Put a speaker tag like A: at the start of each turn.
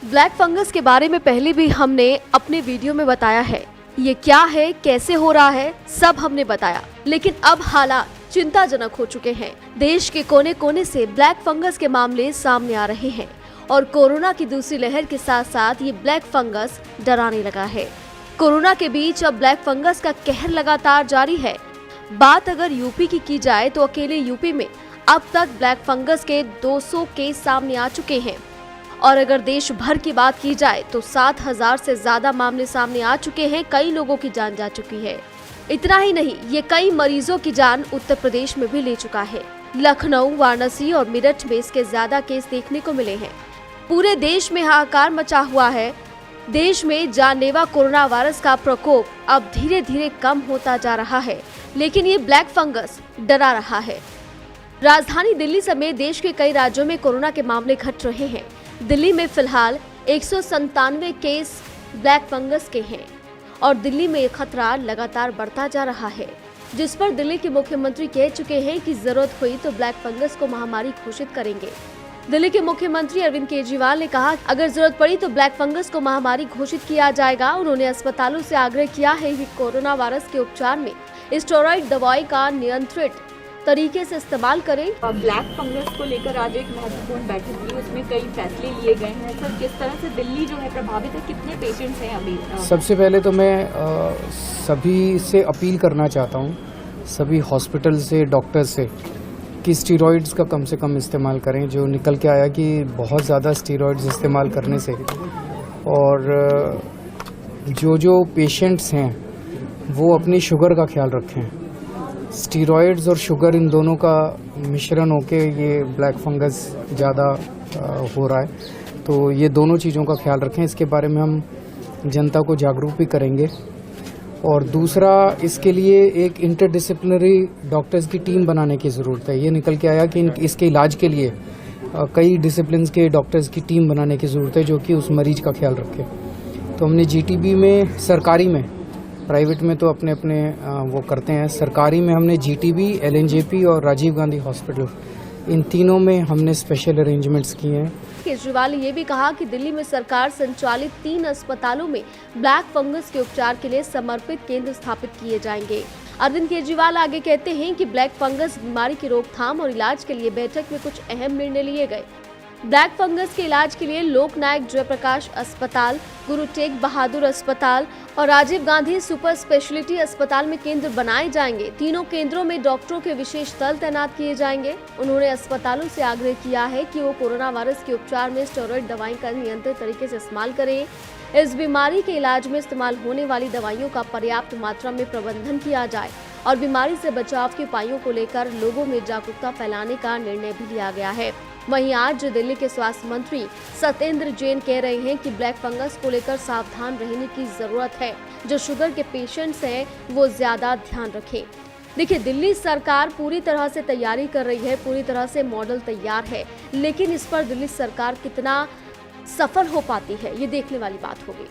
A: Black fungus के बारे में पहले भी हमने अपने वीडियो में बताया है। ये क्या है, कैसे हो रहा है, सब हमने बताया। लेकिन अब हालात चिंताजनक हो चुके हैं। देश के कोने कोने से ब्लैक फंगस के मामले सामने आ रहे हैं और कोरोना की दूसरी लहर के साथ साथ ये ब्लैक फंगस डराने लगा है। कोरोना के बीच अब ब्लैक फंगस का कहर लगातार जारी है। बात अगर यूपी की जाए तो अकेले यूपी में अब तक ब्लैक फंगस के 200 केस सामने आ चुके हैं और अगर देश भर की बात की जाए तो 7,000 से ज्यादा मामले सामने आ चुके हैं। कई लोगों की जान जा चुकी है। इतना ही नहीं, ये कई मरीजों की जान उत्तर प्रदेश में भी ले चुका है। लखनऊ, वाराणसी और मेरठ में इसके ज्यादा केस देखने को मिले हैं। पूरे देश में हाहाकार मचा हुआ है। देश में जानलेवा कोरोना वायरस का प्रकोप अब धीरे धीरे कम होता जा रहा है, लेकिन ये ब्लैक फंगस डरा रहा है। राजधानी दिल्ली समेत देश के कई राज्यों में कोरोना के मामले घट रहे हैं। दिल्ली में फिलहाल 197 केस ब्लैक फंगस के हैं और दिल्ली में ये खतरा लगातार बढ़ता जा रहा है, जिस पर दिल्ली के मुख्यमंत्री कह चुके हैं कि जरूरत हुई तो ब्लैक फंगस को महामारी घोषित करेंगे। दिल्ली के मुख्यमंत्री अरविंद केजरीवाल ने कहा, अगर जरूरत पड़ी तो ब्लैक फंगस को महामारी घोषित किया जाएगा। उन्होंने अस्पतालों से आग्रह किया है कि कोरोना वायरस के उपचार में स्टेरॉइड दवाई का नियंत्रित तरीके से इस्तेमाल करें।
B: ब्लैक फंगस को लेकर आज एक महत्वपूर्ण बैठक हुई, उसमें कई फैसले लिए गए हैं। सर, किस तरह से दिल्ली जो है प्रभावित है, कितने पेशेंट्स हैं अभी?
C: सबसे पहले तो मैं सभी से अपील करना चाहता हूँ, सभी हॉस्पिटल से, डॉक्टर से, कि स्टीरॉइड्स का कम से कम इस्तेमाल करें। जो निकल के आया कि बहुत ज़्यादा स्टीरॉइड्स इस्तेमाल करने से और जो पेशेंट्स हैं वो अपनी शुगर का ख्याल रखें। स्टीरॉइड्स और शुगर इन दोनों का मिश्रण होके ये ब्लैक फंगस ज़्यादा हो रहा है, तो ये दोनों चीज़ों का ख्याल रखें। इसके बारे में हम जनता को जागरूक भी करेंगे। और दूसरा, इसके लिए एक इंटरडिसिप्लिनरी डॉक्टर्स की टीम बनाने की ज़रूरत है। ये निकल के आया कि इसके इलाज के लिए कई डिसिप्लिन्स के डॉक्टर्स की टीम बनाने की ज़रूरत है जो कि उस मरीज का ख्याल रखे। तो हमने जीटीबी में, सरकारी में, प्राइवेट में तो अपने अपने वो करते हैं, सरकारी में हमने जीटीबी, एलएनजेपी और राजीव गांधी हॉस्पिटल, इन तीनों में हमने स्पेशल अरेंजमेंट्स किए हैं।
A: केजरीवाल ने ये भी कहा कि दिल्ली में सरकार संचालित 3 अस्पतालों में ब्लैक फंगस के उपचार के लिए समर्पित केंद्र स्थापित किए जाएंगे। अरविंद केजरीवाल आगे कहते हैं कि ब्लैक फंगस बीमारी की रोकथाम और इलाज के लिए बैठक में कुछ अहम निर्णय लिए गए। ब्लैक फंगस के इलाज के लिए लोकनायक जयप्रकाश अस्पताल, गुरु तेग बहादुर अस्पताल और राजीव गांधी सुपर स्पेशलिटी अस्पताल में केंद्र बनाए जाएंगे। तीनों केंद्रों में डॉक्टरों के विशेष दल तैनात किए जाएंगे। उन्होंने अस्पतालों से आग्रह किया है कि वो कोरोना वायरस के उपचार में स्टेरॉइड दवाई का नियंत्रित तरीके से इस्तेमाल करें। इस बीमारी के इलाज में इस्तेमाल होने वाली दवाइयों का पर्याप्त मात्रा में प्रबंधन किया जाए और बीमारी से बचाव के उपायों को लेकर लोगों में जागरूकता फैलाने का निर्णय भी लिया गया है। वहीं आज दिल्ली के स्वास्थ्य मंत्री सत्येंद्र जैन कह रहे हैं कि ब्लैक फंगस को लेकर सावधान रहने की जरूरत है। जो शुगर के पेशेंट्स हैं वो ज्यादा ध्यान रखें। देखिए, दिल्ली सरकार पूरी तरह से तैयारी कर रही है, पूरी तरह से मॉडल तैयार है, लेकिन इस पर दिल्ली सरकार कितना सफल हो पाती है, ये देखने वाली बात होगी।